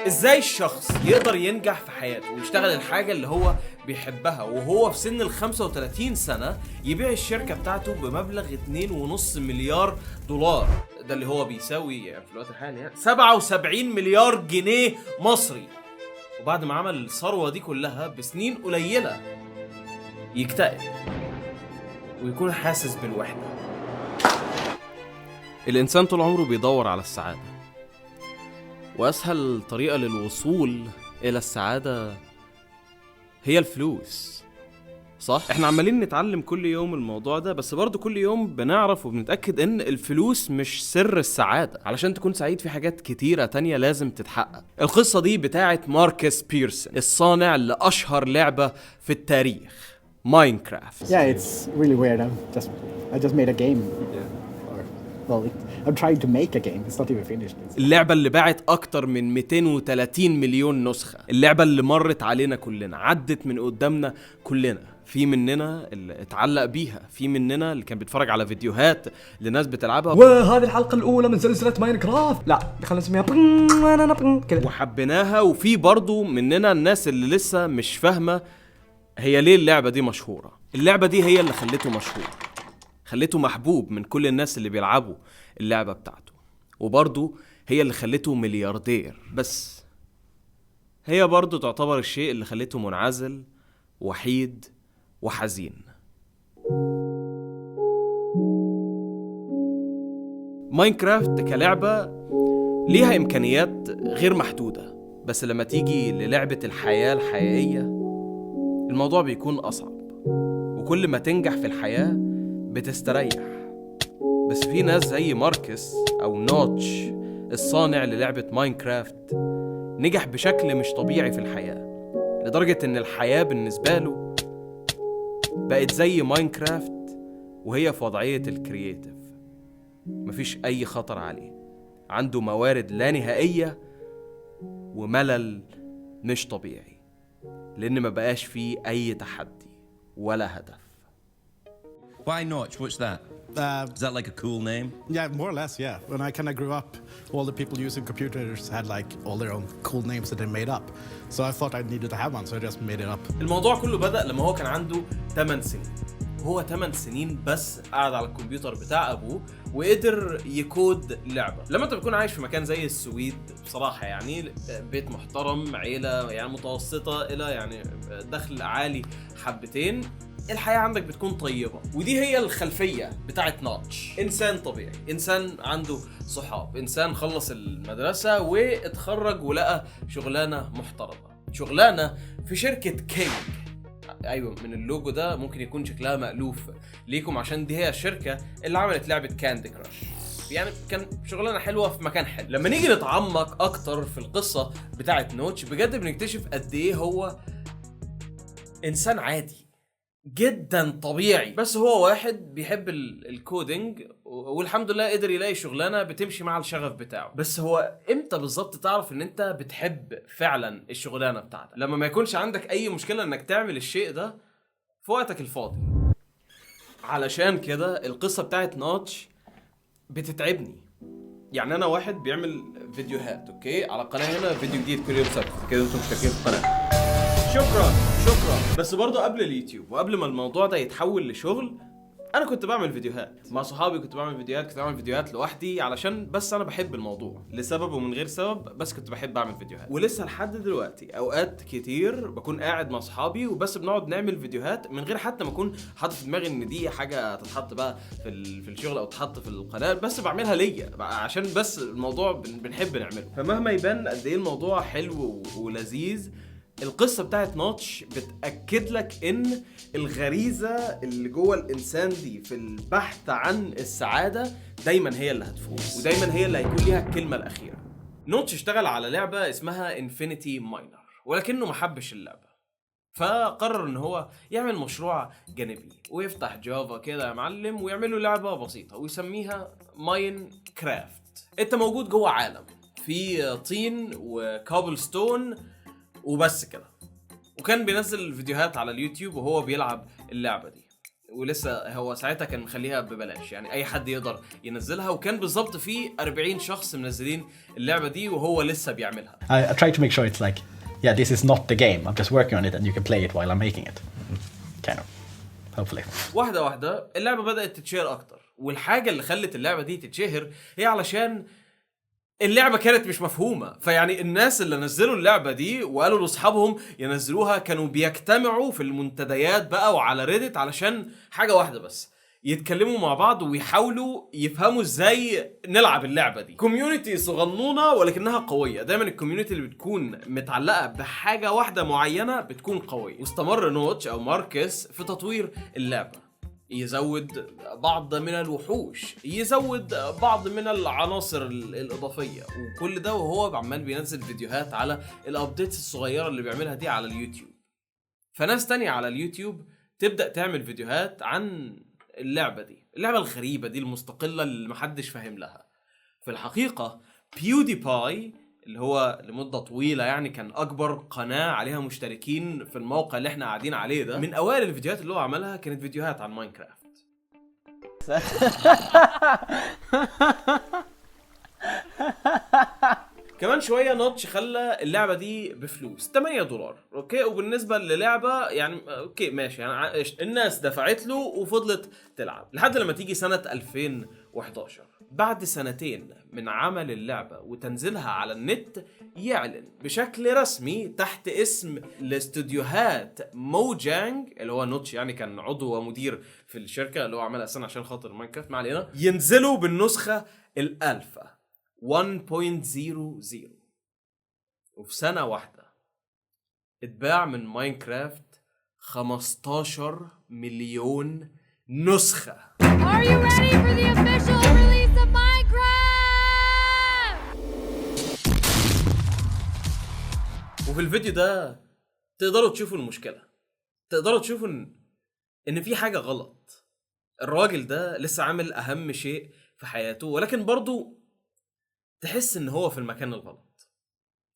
ازاي الشخص يقدر ينجح في حياته ويشتغل الحاجة اللي هو بيحبها وهو في سن ال 35 سنة يبيع الشركة بتاعته بمبلغ 2.5 مليار دولار، ده اللي هو بيساوي يعني في الوقت الحالي يعني 77 مليار جنيه مصري، وبعد ما عمل الثروة دي كلها بسنين قليلة يكتئب ويكون حاسس بالوحدة. الإنسان طول عمره بيدور على السعادة، وأسهل طريقة للوصول إلى السعادة هي الفلوس، صح؟ احنا عمالين نتعلم كل يوم الموضوع ده، بس برضو كل يوم بنعرف وبنتأكد ان الفلوس مش سر السعادة. علشان تكون سعيد في حاجات كتيرة تانية لازم تتحقق. القصة دي بتاعت ماركس بيرسون، الصانع لأشهر لعبة في التاريخ، ماينكرافت. Yeah, it's really weird. I just made a game. Well, I'm trying to make a game. It's not even finished. اللعبة اللي باعت أكتر من 230 مليون نسخة، اللعبة اللي مرت علينا كلنا، عدت من قدامنا كلنا، في مننا اللي اتعلق بيها، في مننا اللي كان بيتفرج على فيديوهات لناس بتلعبها وهذه الحلقة الأولى من سلسلة ماينكرافت. لا خلينا نسميها كده وحبيناها، وفي برضو مننا الناس اللي لسه مش فاهمة هي ليه اللعبة دي مشهورة. اللعبة دي هي اللي خلته مشهور، خلته محبوب من كل الناس اللي بيلعبوا اللعبة بتاعته، وبرضو هي اللي خلته ملياردير. بس هي برضو تعتبر الشيء اللي خلته منعزل، وحيد، وحزين. ماينكرافت كلعبة ليها إمكانيات غير محدودة، بس لما تيجي للعبة الحياة الحقيقية الموضوع بيكون أصعب، وكل ما تنجح في الحياة بتستريح. بس في ناس زي ماركس أو نوتش الصانع للعبة ماينكرافت نجح بشكل مش طبيعي في الحياة، لدرجة إن الحياة بالنسبة له بقت زي ماينكرافت وهي في وضعية الكرياتيف، مفيش أي خطر عليه، عنده موارد لا نهائية وملل مش طبيعي، لأن ما بقاش فيه أي تحدي ولا هدف. Why Notch? What's that? Is that like a cool name? Yeah, more or less, yeah. When I kind of grew up, all the people using computers had like all their own cool names that they made up. So I thought I needed to have one, so I just made it up. الموضوع كله بدأ لما هو كان عنده 8 سنين. هو 8 سنين بس قاعد على الكمبيوتر بتاع أبوه وقدر يكود لعبة. لما انت بتكون عايش في مكان زي السويد بصراحة يعني بيت محترم، عيلة يعني متوسطة إلى يعني دخل عالي حبتين، الحياة عندك بتكون طيبة. ودي هي الخلفية بتاعت نوتش، إنسان طبيعي، إنسان عنده صحاب، إنسان خلص المدرسة واتخرج ولقى شغلانة محترمة، شغلانة في شركة كينج. ايوه، من اللوجو ده ممكن يكون شكلها مألوف ليكم عشان دي هي الشركة اللي عملت لعبة كاندي كراش، يعني كان شغلانة حلوة في مكان حلو. لما نيجي نتعمق اكتر في القصة بتاعت نوتش بجد بنكتشف قد ايه هو انسان عادي جدا طبيعي، بس هو واحد بيحب الكودينج والحمد لله قدر يلاقي شغلانه بتمشي مع الشغف بتاعه. بس هو امتى بالظبط تعرف ان انت بتحب فعلا الشغلانه بتاعتك؟ لما ما يكونش عندك اي مشكله انك تعمل الشيء ده في وقتك الفاضي. علشان كده القصه بتاعت نوتش بتتعبني. يعني انا واحد بيعمل فيديوهات اوكي على القناه هنا، فيديو جديد كل يوم سبت كده، انتم مشتركين في القناه، شكرا. بس برضه قبل اليوتيوب وقبل ما الموضوع ده يتحول لشغل انا كنت بعمل فيديوهات مع صحابي، كنت بعمل فيديوهات لوحدي علشان بس انا بحب الموضوع لسبب ومن غير سبب، بس كنت بحب اعمل فيديوهات. ولسه لحد دلوقتي اوقات كتير بكون قاعد مع صحابي وبس بنقعد نعمل فيديوهات من غير حتى ما اكون حاطط في دماغي ان دي حاجه تتحط بقى في الشغل او تتحط في القناه، بس بعملها ليا عشان بس الموضوع بنحب نعمله. فمهما يبان قد ايه الموضوع حلو ولذيذ، القصة بتاعت نوتش بتأكد لك إن الغريزة اللي جوه الإنسان دي في البحث عن السعادة دايما هي اللي هتفوز، ودايما هي اللي هيكون ليها الكلمة الأخيرة. نوتش اشتغل على لعبة اسمها انفينيتي ماينر، ولكنه محبش اللعبة، فقرر إن هو يعمل مشروع جانبي ويفتح جافا كده يا معلم ويعمله لعبة بسيطة ويسميها ماين كرافت. انت موجود جوه عالم في طين وكابل ستون وبس كده، وكان بينزل فيديوهات على اليوتيوب وهو بيلعب اللعبة دي. ولسه هو ساعتها كان مخليها ببلاش، يعني اي حد يقدر ينزلها، وكان بالظبط في 40 شخص منزلين اللعبه دي وهو لسه بيعملها. I try to make sure it's like, yeah, this is not the game. I'm just working on it and you can play it while I'm making it. Kind of. Hopefully. واحده واحده اللعبه بدات تتشهر اكتر، والحاجه اللي خلت اللعبه دي تتشهر هي علشان اللعبة كانت مش مفهومة. فيعني الناس اللي نزلوا اللعبة دي وقالوا لاصحابهم ينزلوها كانوا بيجتمعوا في المنتديات بقى وعلى ريدت علشان حاجة واحدة بس، يتكلموا مع بعض ويحاولوا يفهموا ازاي نلعب اللعبة دي. كوميونيتي صغنونة ولكنها قوية. دايما الكوميونيتي اللي بتكون متعلقة بحاجة واحدة معينة بتكون قوية. واستمر نوتش او ماركس في تطوير اللعبة، يزود بعض من الوحوش، يزود بعض من العناصر الإضافية، وكل ده وهو عمال بينزل فيديوهات على الابديتس الصغيرة اللي بيعملها دي على اليوتيوب. فناس تانية على اليوتيوب تبدأ تعمل فيديوهات عن اللعبة دي، اللعبة الغريبة دي المستقلة اللي محدش فاهم لها. في الحقيقة بيودي باي اللي هو لمدة طويلة يعني كان أكبر قناة عليها مشتركين في الموقع اللي احنا قاعدين عليه ده، من أوائل الفيديوهات اللي هو عملها كانت فيديوهات عن ماينكرافت. كمان شوية نوتش خلى اللعبة دي بفلوس $8. اوكي، وبالنسبة للعبة يعني اوكي ماشي، يعني الناس دفعت له وفضلت تلعب لحد لما تيجي سنة 2011. بعد سنتين من عمل اللعبة وتنزيلها على النت يعلن بشكل رسمي تحت اسم الاستوديوهات موجانج، اللي هو نوتش يعني كان عضو ومدير في الشركة اللي هو عملها أصلا عشان خاطر ماينكرافت، ما علينا، ينزلوا بالنسخة الألفا 1.00. وفي سنة واحدة اتباع من ماينكرافت 15 مليون نسخة. Are you ready for the official release of Minecraft? وفي الفيديو ده تقدروا تشوفوا المشكلة، تقدروا تشوفوا إن في حاجة غلط. الراجل ده لسه عامل أهم شيء في حياته، ولكن برضو تحس إن هو في المكان الغلط.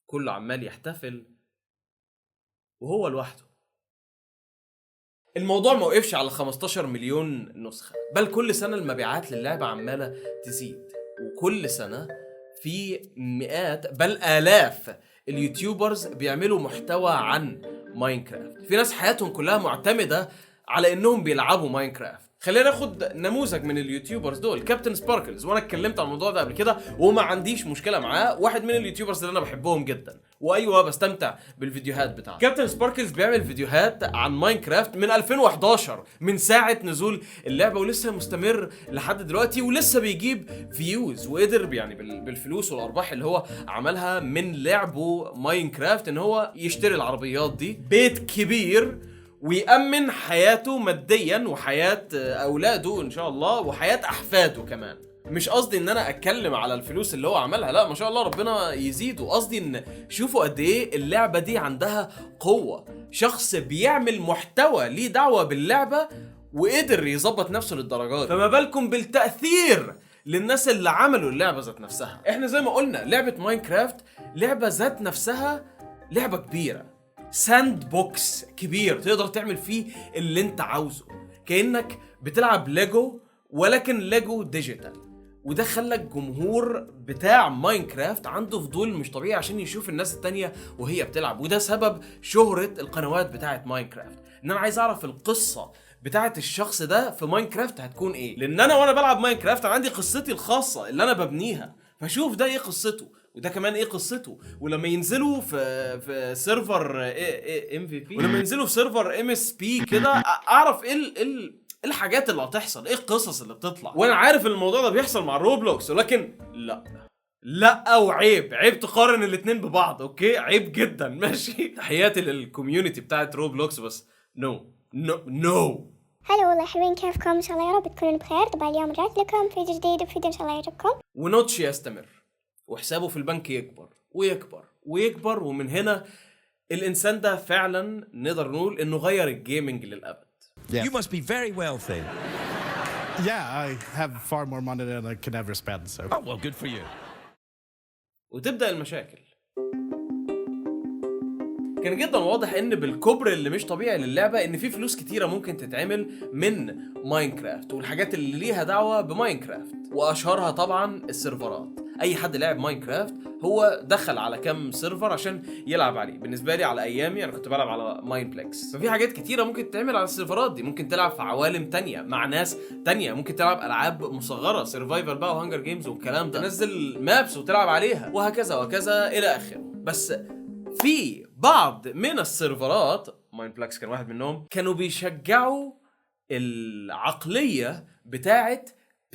كله عمال يحتفل وهو لوحده. الموضوع ما وقفش على 15 مليون نسخة، بل كل سنة المبيعات للعبة عمالة تزيد، وكل سنة في مئات بل آلاف اليوتيوبرز بيعملوا محتوى عن ماينكرافت. في ناس حياتهم كلها معتمدة على انهم بيلعبوا ماينكرافت. خلينا ناخد نموذج من اليوتيوبرز دول، كابتن سباركلز، وانا اتكلمت عن الموضوع ده قبل كده وما عنديش مشكله معاه، واحد من اليوتيوبرز اللي انا بحبهم جدا، وايوه بستمتع بالفيديوهات بتاعته. كابتن سباركلز بيعمل فيديوهات عن ماينكرافت من 2011، من ساعه نزول اللعبه، ولسه مستمر لحد دلوقتي، ولسه بيجيب فيوز، وقدر يعني بالفلوس والارباح اللي هو عملها من لعبه ماينكرافت ان هو يشتري العربيات دي، بيت كبير، ويأمن حياته ماديا وحياة أولاده إن شاء الله وحياة أحفاده كمان. مش قصدي إن أنا أتكلم على الفلوس اللي هو عملها، لا ما شاء الله ربنا يزيده، قصدي إن شوفوا قد إيه اللعبة دي عندها قوة. شخص بيعمل محتوى ليه دعوة باللعبة وقدر يظبط نفسه للدرجات، فما بالكم بالتأثير للناس اللي عملوا اللعبة ذات نفسها. إحنا زي ما قلنا لعبة ماينكرافت لعبة ذات نفسها لعبة كبيرة، ساند بوكس كبير تقدر تعمل فيه اللي انت عاوزه، كأنك بتلعب ليجو ولكن ليجو ديجيتال. وده خلى الجمهور بتاع ماينكرافت عنده فضول مش طبيعي عشان يشوف الناس التانية وهي بتلعب، وده سبب شهرة القنوات بتاعت ماينكرافت. ان انا عايز اعرف القصة بتاعت الشخص ده في ماينكرافت هتكون ايه، لان انا وانا بلعب ماينكرافت عندي قصتي الخاصة اللي انا ببنيها، فشوف ده ايه قصته وده كمان ايه قصته. ولما ينزلوا في سيرفر MVP، ولما ينزلوا في سيرفر MSP كده، اعرف ايه الحاجات اللي هتحصل، ايه القصص اللي بتطلع. وانا عارف ان الموضوع ده بيحصل مع روبلوكس، ولكن لا وعيب تقارن الاتنين ببعض. اوكي عيب جدا، ماشي. تحياتي للكوميونتي بتاعت روبلوكس، بس نو. هلا والله حلوين، كيفكم؟ ان شاء الله يا رب تكونون بخير. طبعا اليوم رجعت لكم فيديو جديد وفيديو ان شاء الله يعجبكم. ونوتش يستمر وحسابه في البنك يكبر ويكبر ويكبر، ومن هنا الانسان ده فعلا نقدر نقول انه غير الجيمنج للابد. You must be very wealthy. Yeah, I have far more money than I can ever spend, so. Oh, well, good for you. وتبدأ المشاكل. كان جدا واضح ان بالكبر اللي مش طبيعي للعبه ان في فلوس كتيره ممكن تتعمل من ماينكرافت والحاجات اللي ليها دعوه بماينكرافت، واشهرها طبعا السيرفرات. اي حد لعب ماينكرافت هو دخل على كام سيرفر عشان يلعب عليه. بالنسبه لي على ايامي انا كنت بلعب على ماينبلكس، ففي حاجات كتيره ممكن تعمل على السيرفرات دي. ممكن تلعب في عوالم تانية مع ناس تانية، ممكن تلعب العاب مصغره سرفايفر بقى وهانجر جيمز والكلام ده، تنزل مابس وتلعب عليها وهكذا وكذا الى اخره. بس في بعض من السيرفرات، ماينبلكس كان واحد منهم، كانوا بيشجعوا العقليه بتاعه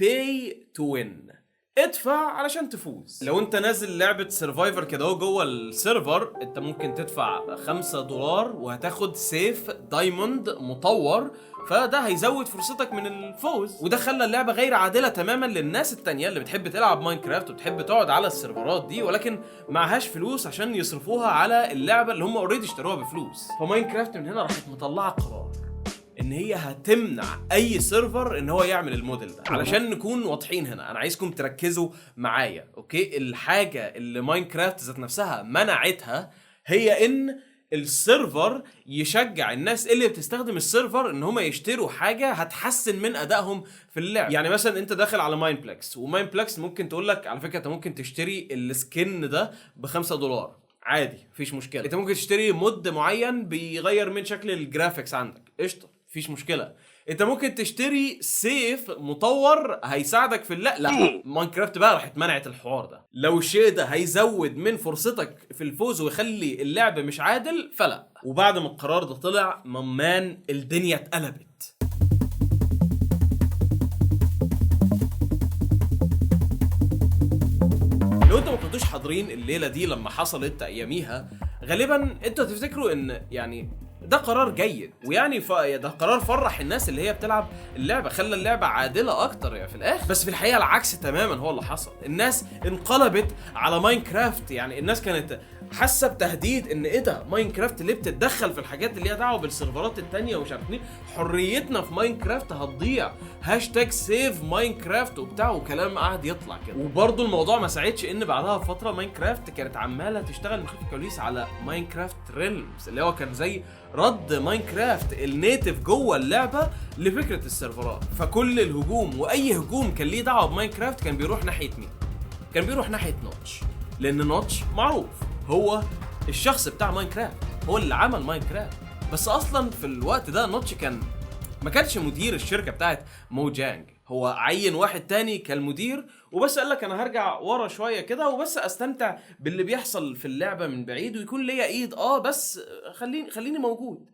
pay to win، ادفع علشان تفوز. لو انت نازل لعبة سيرفايفر كده اهو جوه السيرفر، انت ممكن تدفع $5 وهتاخد سيف دايموند مطور، فده هيزود فرصتك من الفوز. وده خلى اللعبة غير عادلة تماما للناس التانية اللي بتحب تلعب ماينكرافت وبتحب تقعد على السيرفرات دي ولكن معهاش فلوس عشان يصرفوها على اللعبة اللي هم اوريدي اشتروها بفلوس. فماينكرافت من هنا راحت مطلعة قرار ان هي هتمنع اي سيرفر ان هو يعمل الموديل ده. علشان نكون واضحين هنا، انا عايزكم تركزوا معايا، اوكي؟ الحاجه اللي ماينكرافت ذات نفسها منعتها هي ان السيرفر يشجع الناس اللي بتستخدم السيرفر ان هم يشتروا حاجه هتحسن من ادائهم في اللعب. يعني مثلا انت داخل على ماينبلكس، وماينبلكس ممكن تقول لك على فكره انت ممكن تشتري السكن ده $5 عادي، مفيش مشكله. انت ممكن تشتري مود معين بيغير من شكل الجرافيكس عندك، قشطه مفيش مشكله. انت ممكن تشتري سيف مطور هيساعدك في لا ماينكرافت بقى راحت منعت الحوار ده. لو الشيء ده هيزود من فرصتك في الفوز ويخلي اللعب مش عادل فلا. وبعد ما القرار ده طلع ممان الدنيا اتقلبت. لو انتوا ما كنتوش حاضرين الليله دي لما حصلت اياميها، غالبا انتوا هتفتكروا ان يعني ده قرار جيد، ويعني ده قرار فرح الناس اللي هي بتلعب اللعبه، خلى اللعبه عادله اكتر يعني في الاخر. بس في الحقيقه العكس تماما هو اللي حصل. الناس انقلبت على ماينكرافت، يعني الناس كانت حاسه بتهديد ان ايه ده ماينكرافت اللي بتتدخل في الحاجات اللي ليها دعوه بالسيرفرات التانية ومش عارف ايه، حريتنا في ماينكرافت هتضيع، هاشتاج سيف ماينكرافت وبتاع وكلام قاعد يطلع كده. وبرضه الموضوع ما ساعدش ان بعدها بفتره ماينكرافت كانت عماله تشتغل من خلف الكواليس على ماينكرافت ريلمز، اللي هو كان زي رد ماينكرافت النيتف جوه اللعبه لفكره السيرفرات. فكل الهجوم واي هجوم كان ليه دعوه بماينكرافت كان بيروح ناحيه مين؟ كان بيروح ناحيه نوتش، لان نوتش معروف هو الشخص بتاع ماينكرافت، هو اللي عمل ماينكرافت. بس اصلا في الوقت ده نوتش ما كانش مدير الشركه بتاعت موجانج، هو عين واحد تاني كالمدير وبس. قال لك انا هرجع ورا شويه كده وبس استمتع باللي بيحصل في اللعبه من بعيد ويكون ليا ايد بس خليني موجود.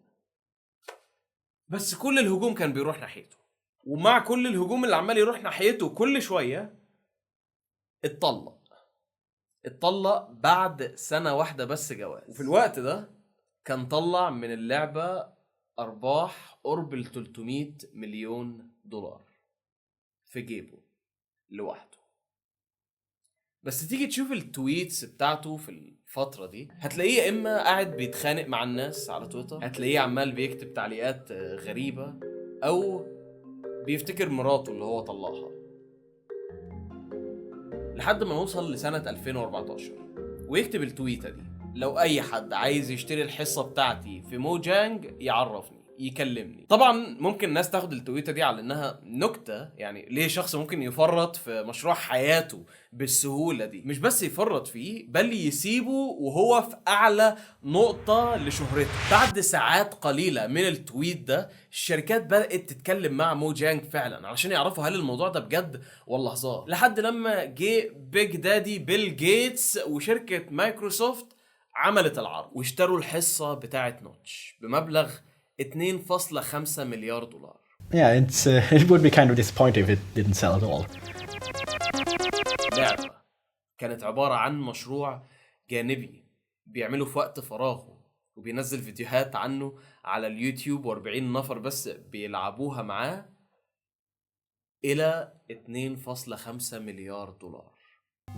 بس كل الهجوم كان بيروح ناحيته، ومع كل الهجوم اللي عمال يروح ناحيته كل شويه اتطلق بعد سنه واحده بس جواز. وفي الوقت ده كان طلع من اللعبه ارباح قرب $300 مليون في جيبه لوحده. بس تيجي تشوف التويتس بتاعته في الفترة دي هتلاقيه يا اما قاعد بيتخانق مع الناس على تويتر، هتلاقيه عمال بيكتب تعليقات غريبة، او بيفتكر مراته اللي هو طلقها، لحد ما نوصل لسنة 2014 ويكتب التويتة دي: لو اي حد عايز يشتري الحصة بتاعتي في موجانج يعرفني يكلمني. طبعا ممكن الناس تاخد التويتة دي على انها نكتة، يعني ليه شخص ممكن يفرط في مشروع حياته بالسهولة دي؟ مش بس يفرط فيه بل يسيبه وهو في اعلى نقطة لشهرته. بعد ساعات قليلة من التويت ده الشركات بدأت تتكلم مع موجانج فعلا علشان يعرفوا هل الموضوع ده بجد ولا هزار، لحد لما جه بيج دادي بيل جيتس وشركة مايكروسوفت عملت العرض واشتروا الحصة بتاعت نوتش بمبلغ $2.5 مليار. Yeah, it would be kind of disappointing if it didn't sell at all. لعبة كانت عبارة عن مشروع جانبي بيعمله في وقت فراغه وبينزل فيديوهات عنه على اليوتيوب و40 نفر بس بيلعبوها معاه، إلى $2.5 مليار.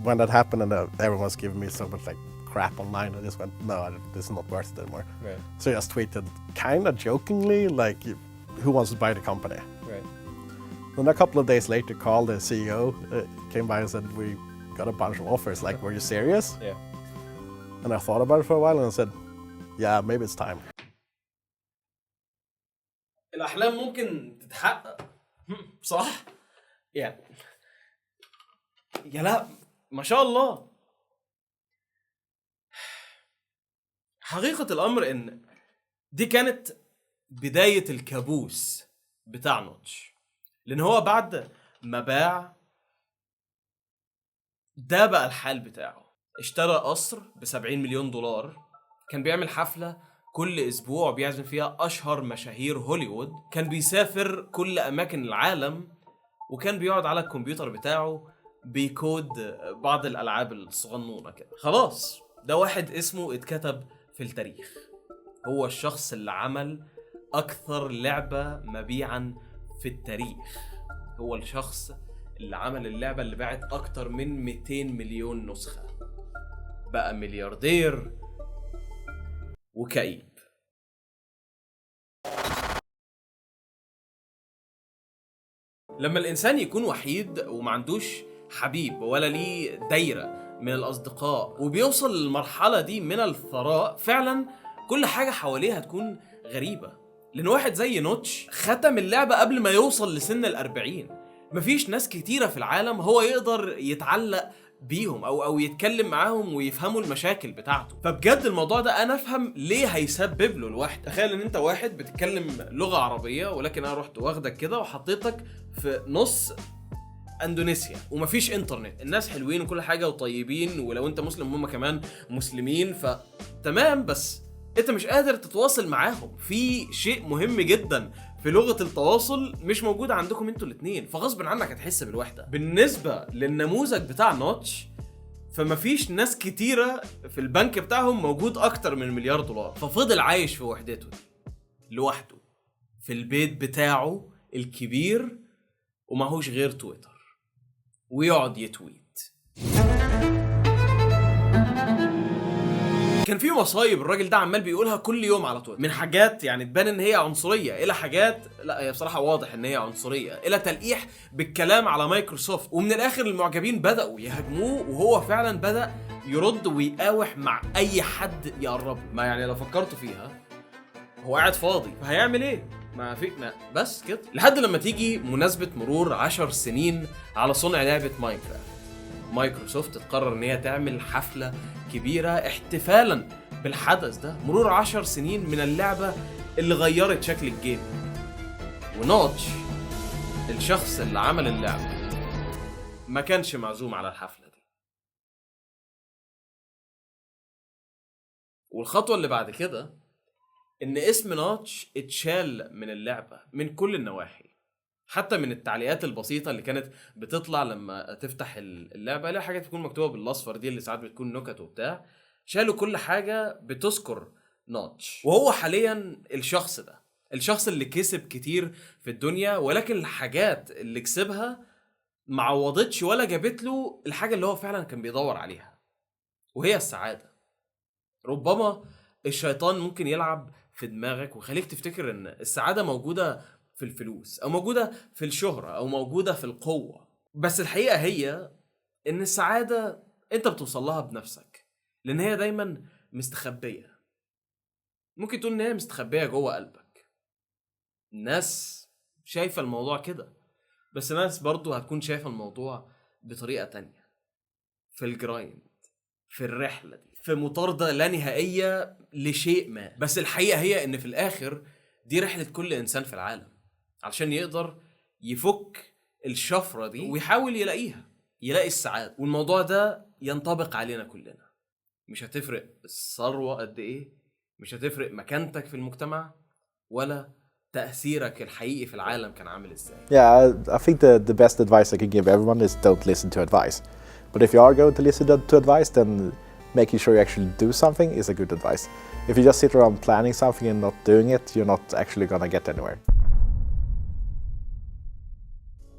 When that happened and everyone was giving me so much like crap online, I just went, no, this is not worth it anymore. Right. So I just tweeted kind of jokingly, like, who wants to buy the company? Right. Then a couple of days later, called the CEO, came by and said, we got a bunch of offers. Like, were you serious? Yeah. And I thought about it for a while and I said, Yeah, maybe it's time. الأحلام ممكن تتحقق صح؟ يعني يا لا ما شاء الله. حقيقة الأمر إن دي كانت بداية الكابوس بتاع نوتش، لأن هو بعد ما باع ده بقى الحال بتاعه. اشترى قصر ب$70 مليون، كان بيعمل حفلة كل أسبوع بيعزم فيها أشهر مشاهير هوليوود، كان بيسافر كل أماكن العالم، وكان بيقعد على الكمبيوتر بتاعه بيكود بعض الألعاب الصغنونة كده. خلاص ده واحد اسمه اتكتب في التاريخ، هو الشخص اللي عمل أكثر لعبة مبيعاً في التاريخ، هو الشخص اللي عمل اللعبة اللي باعت أكتر من 200 مليون نسخة، بقى ملياردير وكئيب. لما الإنسان يكون وحيد وما عندوش حبيب ولا ليه دايرة من الأصدقاء وبيوصل للمرحلة دي من الثراء، فعلا كل حاجة حواليه هتكون غريبة. لأن واحد زي نوتش ختم اللعبة قبل ما يوصل لسن 40. مفيش ناس كتيرة في العالم هو يقدر يتعلق بيهم أو يتكلم معاهم ويفهموا المشاكل بتاعته. فبجد الموضوع ده أنا أفهم ليه هيسبب له الوحدة. تخيل إن أنت واحد بتتكلم لغة عربية، ولكن أنا رحت واخدك كده وحطيتك في نص اندونيسيا ومفيش انترنت، الناس حلوين وكل حاجة وطيبين، ولو انت مسلم هم كمان مسلمين فتمام، بس انت مش قادر تتواصل معاهم. في شيء مهم جدا في لغة التواصل مش موجود عندكم انتوا الاتنين، فغصب عنك هتحس بالوحدة. بالنسبة للنموذج بتاع نوتش فمفيش ناس كتيرة في البنك بتاعهم موجود اكتر من $1 مليار، ففضل عايش في وحدته لوحده في البيت بتاعه الكبير وماهوش غير تويتر ويقعد يتويت. كان في مصايب الراجل ده عمال بيقولها كل يوم على تويتر، من حاجات يعني تبان ان هي عنصريه الى حاجات لا هي بصراحه واضح ان هي عنصريه، الى تلقيح بالكلام على مايكروسوفت. ومن الاخر المعجبين بداوا يهاجموه، وهو فعلا بدا يرد ويقاوح مع اي حد يقرب. ما يعني لو فكرتوا فيها هو قاعد فاضي فهيعمل ايه؟ ما في ما بس كده. لحد لما تيجي مناسبة مرور 10 سنين على صنع لعبة ماينكرافت، مايكروسوفت تقرر ان هي تعمل حفلة كبيرة احتفالا بالحدث ده، مرور 10 سنين من اللعبة اللي غيرت شكل الجيم. ونوتش الشخص اللي عمل اللعبة ما كانش معزوم على الحفلة دي. والخطوة اللي بعد كده ان اسم نوتش اتشال من اللعبة من كل النواحي، حتى من التعليقات البسيطة اللي كانت بتطلع لما تفتح اللعبة، لا حاجة تكون مكتوبة بالاصفر دي اللي ساعات بتكون نكت وبتاع، شالوا كل حاجة بتذكر نوتش. وهو حاليا الشخص ده، الشخص اللي كسب كتير في الدنيا، ولكن الحاجات اللي كسبها معوضتش ولا جابت له الحاجة اللي هو فعلا كان بيدور عليها، وهي السعادة. ربما الشيطان ممكن يلعب في دماغك وخليك تفتكر ان السعادة موجودة في الفلوس او موجودة في الشهرة او موجودة في القوة، بس الحقيقة هي ان السعادة انت بتوصلها بنفسك، لان هي دايما مستخبية. ممكن تقول ان هي مستخبية جوه قلبك. الناس شايفة الموضوع كده، بس الناس برضو هتكون شايفة الموضوع بطريقة تانية، في الجرايند، في الرحلة دي، في مطاردة لا نهائية لشيء ما. بس الحقيقة هي ان في الاخر دي رحلة كل انسان في العالم علشان يقدر يفك الشفرة دي ويحاول يلاقي السعادة. والموضوع ده ينطبق علينا كلنا، مش هتفرق الثروة قد ايه، مش هتفرق مكانتك في المجتمع، ولا تأثيرك الحقيقي في العالم كان عامل ازاي. Yeah, I think the best advice I can give everyone is don't listen to advice. But if you are going to listen to advice, then making sure you actually do something is a good advice. If you just sit around planning something and not doing it, you're not actually gonna get anywhere.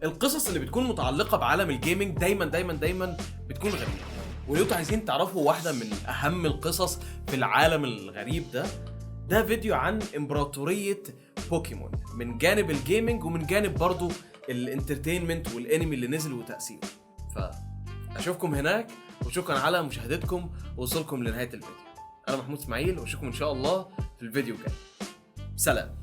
القصص اللي بتكون متعلقة بعالم الجيمنج دايما بتكون غريبة. ولو انتوا عايزين تعرفوا واحدة من أهم القصص في العالم الغريب ده فيديو عن إمبراطورية بوكيمون من جانب الجيمنج ومن جانب برضو الانترتينمنت والانمي اللي نزل وتأثيره. فأشوفكم هناك، وشكرا على مشاهدتكم ووصولكم لنهاية الفيديو. انا محمود اسماعيل واشوفكم ان شاء الله في الفيديو الجاي. سلام.